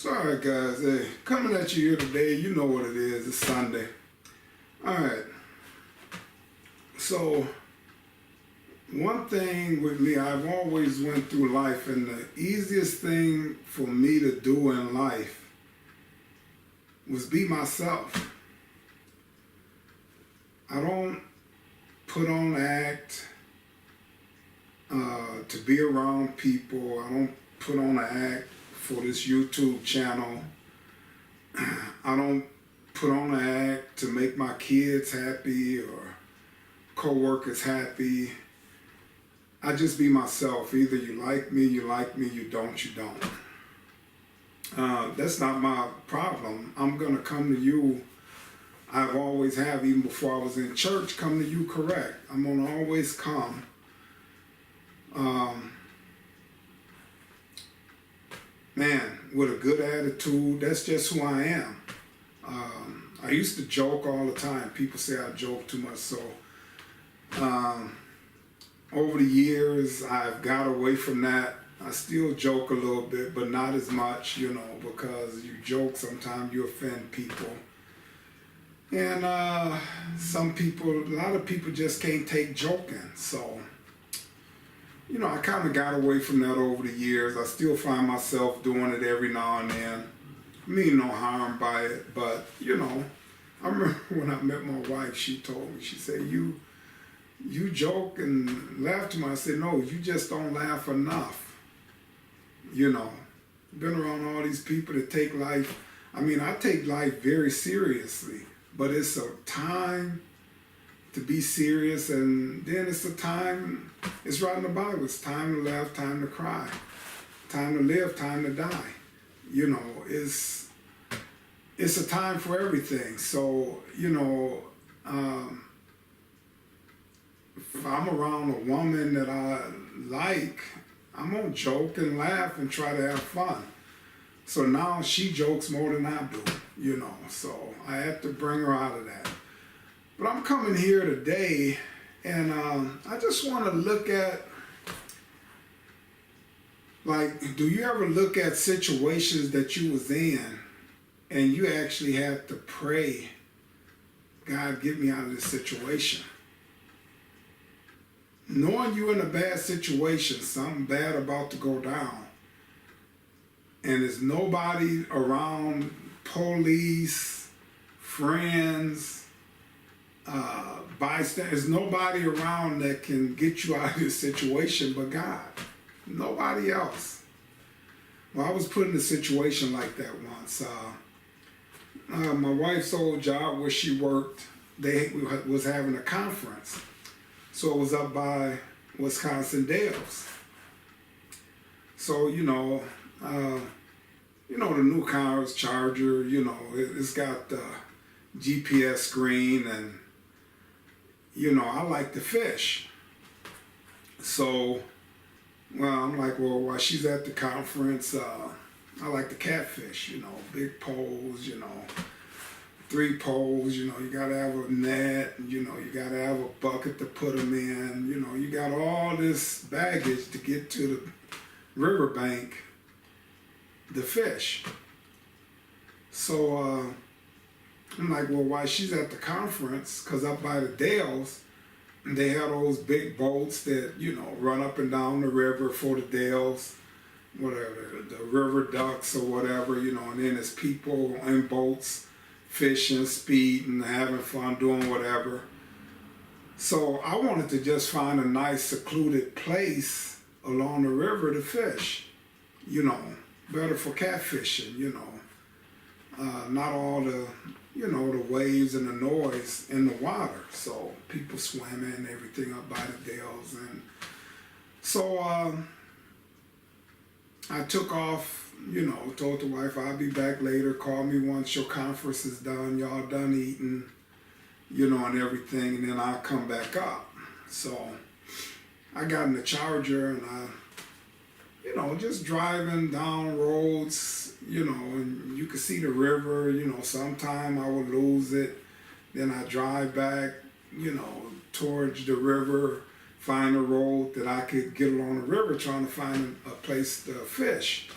Sorry guys, hey, coming at you here today, you know what it is, it's Sunday. Alright, so one thing with me, I've always went through life, and the easiest thing for me to do in life was be myself. I don't put on act to be around people. I don't put on an act for this YouTube channel. I don't put on an act to make my kids happy or co-workers happy. I just be myself. Either you like me, you don't, you don't. That's not my problem. I'm gonna come to you. I've always have, even before I was in church, come to you correct. I'm gonna always come. Man, with a good attitude, that's just who I am. I used to joke all the time. People say I joke too much, so over the years, I've got away from that. I still joke a little bit, but not as much, you know, because you joke, sometimes you offend people. And some people, a lot of people just can't take joking, so you know, I kind of got away from that over the years. I still find myself doing it every now and then. I mean no harm by it, but you know, I remember when I met my wife, she told me, she said, you joke and laugh too much. I said, no, you just don't laugh enough. You know, been around all these people that take life, I mean, I take life very seriously, but it's a time to be serious, and then it's a time, it's right in the Bible, it's time to laugh, time to cry, time to live, time to die. You know, it's a time for everything. So, you know, if I'm around a woman that I like, I'm gonna joke and laugh and try to have fun. So now she jokes more than I do, you know, so I have to bring her out of that. But I'm coming here today, and I just want to look at, like, do you ever look at situations that you was in and you actually had to pray, God, get me out of this situation? Knowing you're in a bad situation, something bad about to go down, and there's nobody around, police, friends, bystanders, nobody around that can get you out of this situation but God. Nobody else. Well, I was put in a situation like that once. My wife's old job where she worked, they was having a conference. So it was up by Wisconsin Dells. So, you know, the new cars, Charger, you know, it's got the GPS screen, and you know, I like to fish. So, well, I'm like, well, while she's at the conference, I like to catfish, you know, big poles, you know, 3 poles, you know, you gotta have a net, you know, you gotta have a bucket to put them in, you know, you got all this baggage to get to the riverbank to fish. So, I'm like, well, while she's at the conference, because up by the Dells, they have those big boats that, you know, run up and down the river for the Dells, whatever, the river ducks or whatever, you know, and then there's people in boats fishing, speeding, having fun, doing whatever. So I wanted to just find a nice secluded place along the river to fish, you know, better for catfishing, you know, not all the, you know, the waves and the noise in the water. So people swimming, everything up by the Dells. And so I took off, you know, told the wife, I'll be back later, call me once your conference is done, y'all done eating, you know, and everything, and then I'll come back up. So I got in the Charger, and I, you know, just driving down roads, you know, and you could see the river, you know, sometime I would lose it. Then I drive back, you know, towards the river, find a road that I could get along the river, trying to find a place to fish.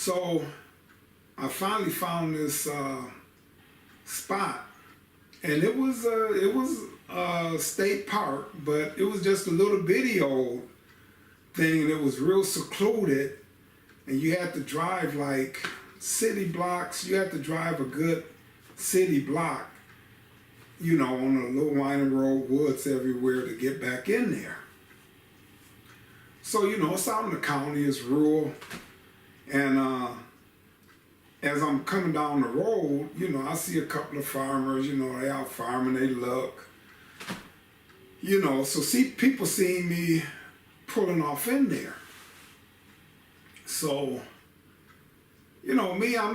So I finally found this spot, and it was a state park, but it was just a little bitty old thing, and it was real secluded, and you had to drive like city blocks. You had to drive a good city block, you know, on a little winding road, woods everywhere to get back in there. So, you know, it's out in the county, it's rural, and as I'm coming down the road, you know, I see a couple of farmers, you know, they out farming, they look, you know, so see people seeing me pulling off in there. So, you know, me, I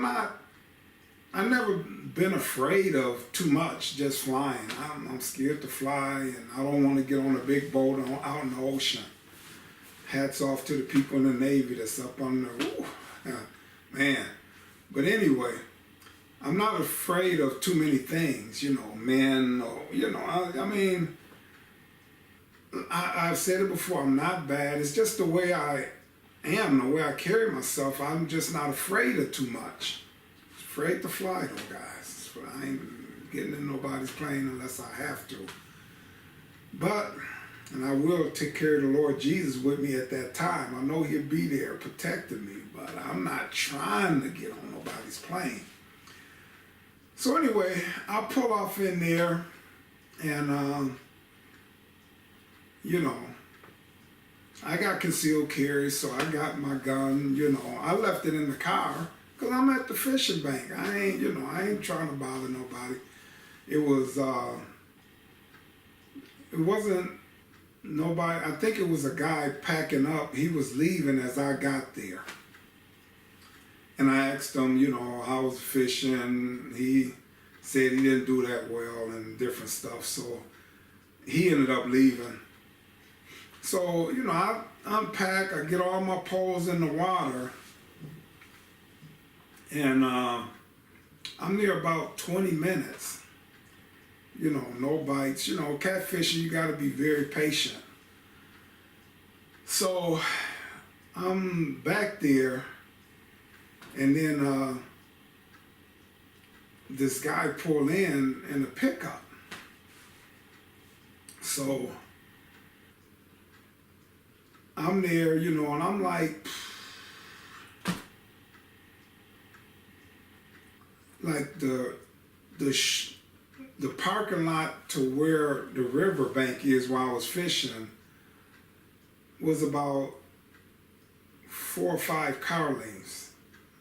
never been afraid of too much just flying. I'm scared to fly, and I don't want to get on a big boat out in the ocean. Hats off to the people in the Navy that's up on the, man. But anyway, I'm not afraid of too many things, you know, men, or, you know, I mean, I've said it before, I'm not bad. It's just the way I am, the way I carry myself. I'm just not afraid of too much. Afraid to fly though, guys. I ain't getting in nobody's plane unless I have to. But, and I will take care of the Lord Jesus with me at that time. I know he'll be there protecting me, but I'm not trying to get on nobody's plane. So anyway, I pull off in there, and you know, I got concealed carry, so I got my gun, you know. I left it in the car because I'm at the fishing bank. I ain't trying to bother nobody. It wasn't nobody. I think it was a guy packing up. He was leaving as I got there. And I asked him, you know, I was fishing. He said he didn't do that well and different stuff. So he ended up leaving. So, you know, I unpack, I get all my poles in the water, and I'm there about 20 minutes. You know, no bites. You know, catfishing, you got to be very patient. So I'm back there, and then this guy pulled in a pickup. So I'm there, you know, and I'm like the parking lot to where the riverbank is where I was fishing was about 4 or 5 car lengths.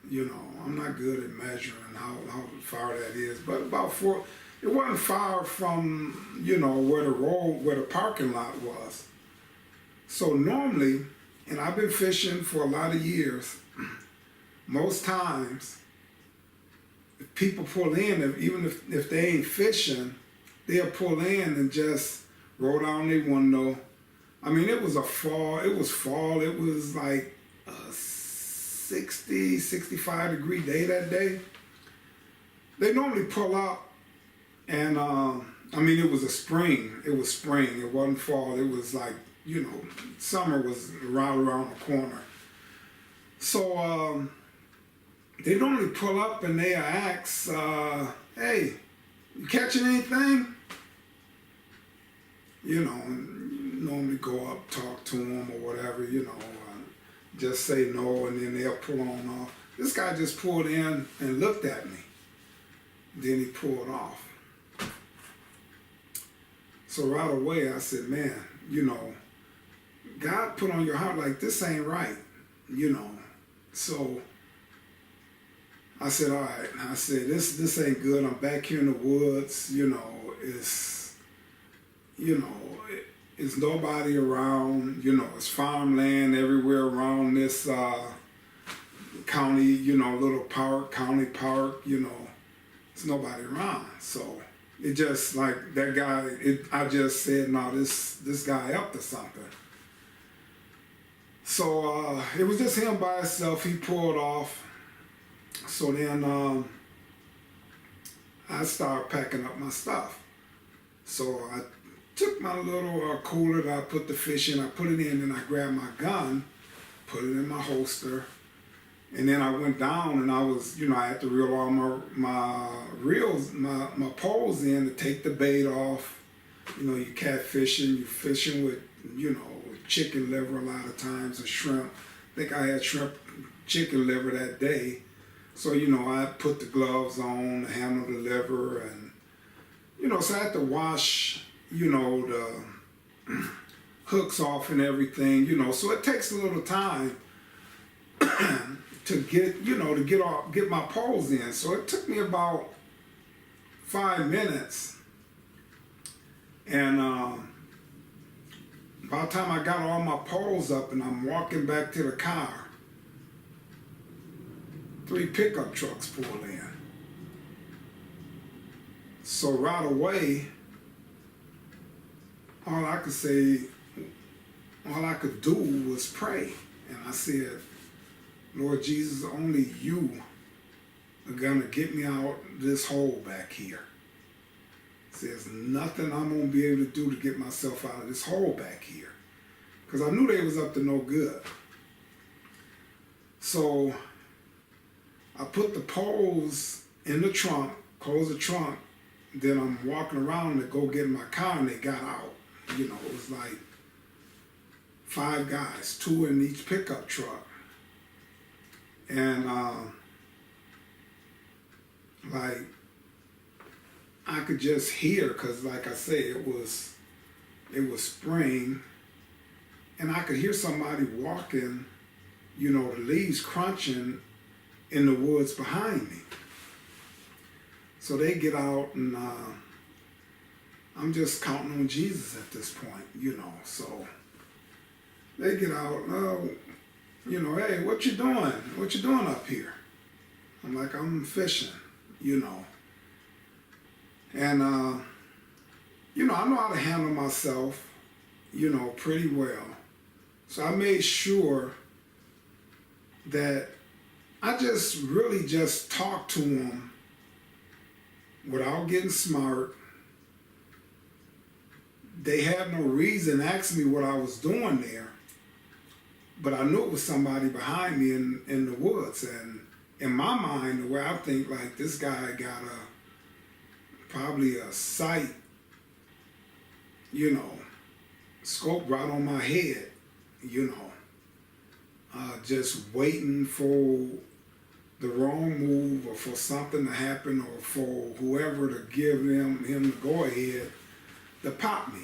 You know, I'm not good at measuring how far that is, but about 4. It wasn't far from, you know, where the parking lot was. So normally, and I've been fishing for a lot of years, most times, if people pull in, even if they ain't fishing, they'll pull in and just roll down their window. I mean, it was fall. It was like a 60, 65 degree day that day. They normally pull up, and I mean, it was a spring. It was spring. It wasn't fall. It was like, you know, summer was right around the corner. So they normally pull up and they ask, hey, you catching anything? You know, and normally go up, talk to them or whatever, you know, just say no, and then they'll pull on off. This guy just pulled in and looked at me. Then he pulled off. So right away I said, man, you know, God put on your heart like this ain't right, you know. So I said, all right. I said, this ain't good. I'm back here in the woods, you know. It's nobody around, you know. It's farmland everywhere around this county, you know, little park, county park, you know. There's nobody around. So it just like that guy. I just said, no, this guy up to something. So it was just him by himself. He pulled off. So then I started packing up my stuff. So I took my little cooler that I put the fish in, I put it in, and I grabbed my gun, put it in my holster, And then I went down and I was, I had to reel all my reels, my poles in to take the bait off. You catfishing, you fishing with, chicken liver a lot of times, or shrimp. I think I had shrimp, chicken liver that day. So, I put the gloves on to handle the liver, and, so I had to wash, the hooks off and everything, so it takes a little time to get my poles in. So it took me about 5 minutes, and by the time I got all my poles up and I'm walking back to the car, 3 pickup trucks pulled in. So right away, all I could do was pray. And I said, Lord Jesus, only you are gonna get me out this hole back here. There's nothing I'm gonna be able to do to get myself out of this hole back here. Because I knew they was up to no good. So I put the poles in the trunk, closed the trunk, then I'm walking around to go get in my car, and they got out. It was like 5 guys, 2 in each pickup truck. And I could just hear, because like I say, it was spring, and I could hear somebody walking, the leaves crunching in the woods behind me. So they get out, and I'm just counting on Jesus at this point, so they get out, hey, what you doing? What you doing up here? I'm like, I'm fishing, And, I know how to handle myself, pretty well. So I made sure that I really just talked to them without getting smart. They had no reason asking me what I was doing there, but I knew it was somebody behind me in the woods. And in my mind, the way I think, like, this guy got probably a sight, scope right on my head, just waiting for the wrong move, or for something to happen, or for whoever to give him the go ahead to pop me.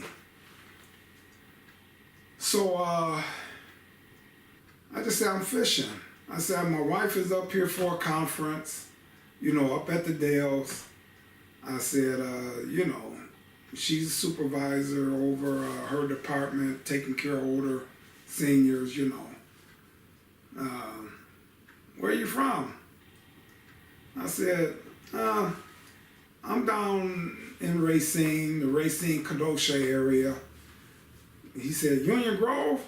So I just said, I'm fishing. I said, my wife is up here for a conference, up at the Dells. I said, she's a supervisor over her department, taking care of older seniors, where are you from? I said, I'm down in Racine, the Racine Kenosha area. He said, Union Grove?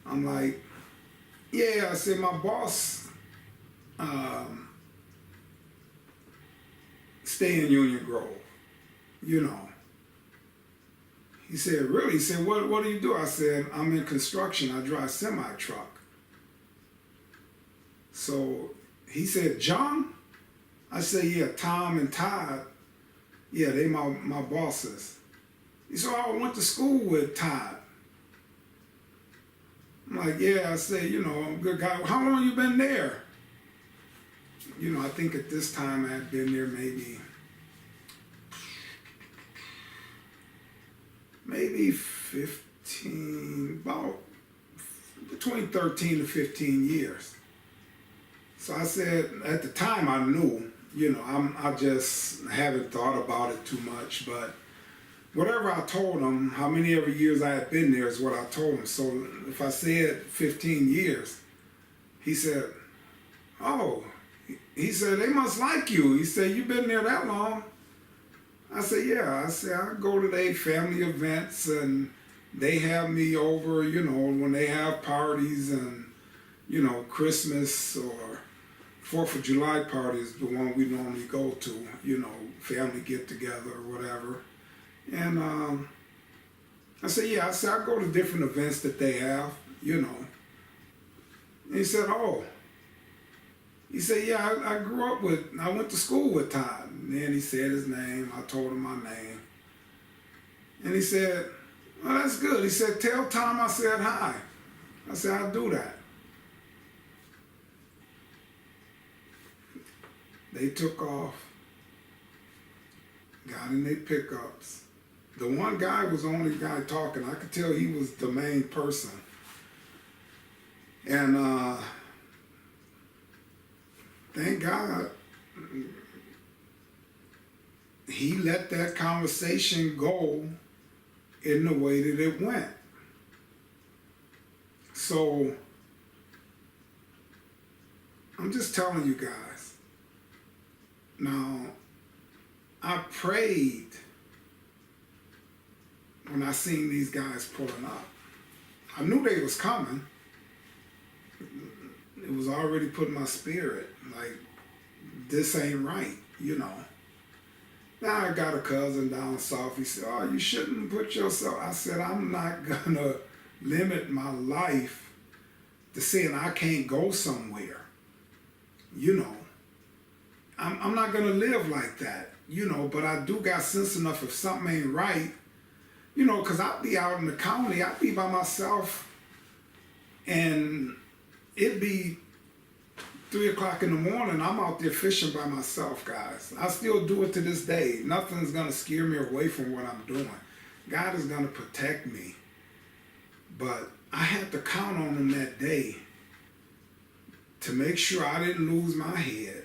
I'm like, yeah. I said, my boss stay in Union Grove, He said, really? He said, what do you do? I said, I'm in construction. I drive semi-truck. So he said, John? I said, yeah, Tom and Todd. Yeah, they my bosses. He said, oh, I went to school with Todd. I'm like, yeah. I said, I'm a good guy. How long you been there? I think at this time I had been there maybe 15, about between 13 to 15 years. So I said, at the time I knew, I just haven't thought about it too much, but whatever I told him, how many ever years I had been there is what I told him. So if I said 15 years, he said, oh, he said, they must like you. He said, you been there that long? I said, yeah. I said, I go to their family events, and they have me over, when they have parties, and, Christmas or 4th of July parties, the one we normally go to, family get together or whatever. And I said, yeah. I said, I go to different events that they have, And he said, oh, He said, yeah, I went to school with Todd. And then he said his name. I told him my name. And he said, well, that's good. He said, tell Tom I said hi. I said, I'll do that. They took off, got in their pickups. The one guy was the only guy talking. I could tell he was the main person. And thank God he let that conversation go in the way that it went. So I'm just telling you guys. Now, I prayed when I seen these guys pulling up. I knew they was coming. It was already put in my spirit, like, this ain't right, you know. Now I got a cousin down south. He said, oh, you shouldn't put yourself. I said, I'm not gonna limit my life to saying I can't go somewhere. You know, I'm not gonna live like that, you know, but I do got sense enough if something ain't right, you know, because I'll be out in the county, I'll be by myself, and it'd be 3 o'clock in the morning, I'm out there fishing by myself, guys. I still do it to this day. Nothing's gonna scare me away from what I'm doing. God is gonna protect me. But I had to count on him that day to make sure I didn't lose my head.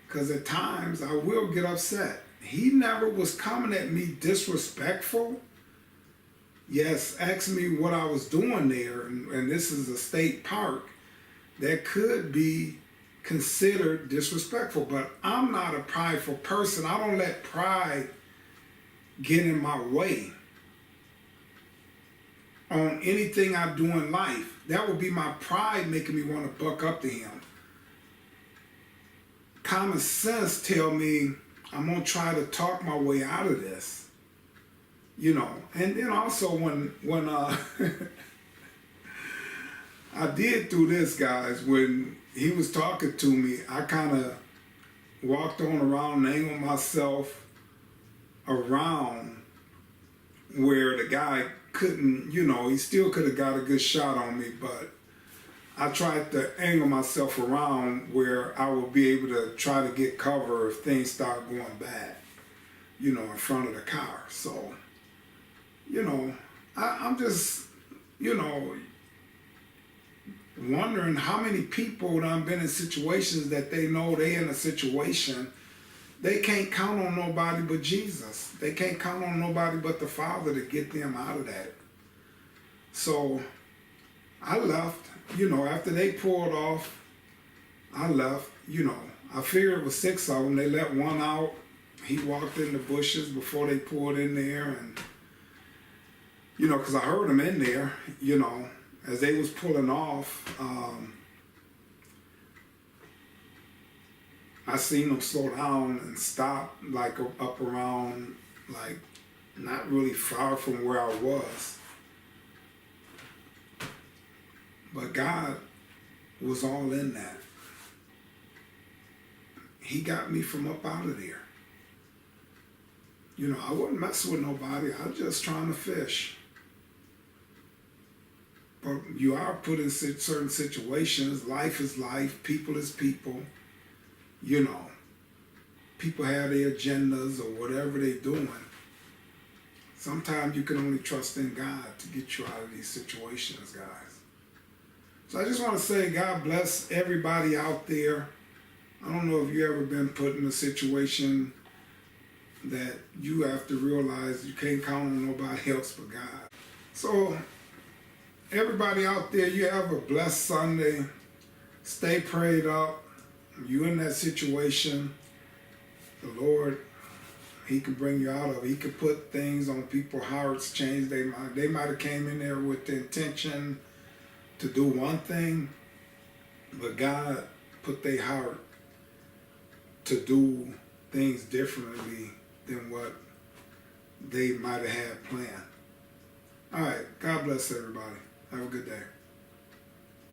Because at times I will get upset. He never was coming at me disrespectful. Yes, asked me what I was doing there, and this is a state park. That could be considered disrespectful, but I'm not a prideful person. I don't let pride get in my way on anything I do in life. That would be my pride making me want to buck up to him. Common sense tell me I'm going to try to talk my way out of this, you know. And then also when I did do this, guys. When he was talking to me, I kind of walked on around and angled myself around where the guy couldn't, you know, he still could have got a good shot on me, but I tried to angle myself around where I would be able to try to get cover if things start going bad, you know, in front of the car. So, you know, I'm just, you know, wondering how many people that I've been in situations that they know they in a situation, they can't count on nobody but Jesus. They can't count on nobody but the Father to get them out of that. So I left, you know, after they pulled off, I left, you know. I figured it was 6 of them. They let one out. He walked in the bushes before they pulled in there, and, you know, because I heard him in there, you know. As they was pulling off, I seen them slow down and stop, like up around, like not really far from where I was. But God was all in that. He got me from up out of there. You know, I wasn't messing with nobody. I was just trying to fish. But you are put in certain situations. Life is life. People is people. You know, people have their agendas or whatever they're doing. Sometimes you can only trust in God to get you out of these situations, guys. So I just want to say God bless everybody out there. I don't know if you ever been put in a situation that you have to realize you can't count on nobody else but God. So everybody out there, you have a blessed Sunday. Stay prayed up. You in that situation, the Lord, He can bring you out of it. He can put things on people's hearts, change their mind. They might have came in there with the intention to do one thing, but God put their heart to do things differently than what they might have had planned. All right, God bless everybody. Have a good day.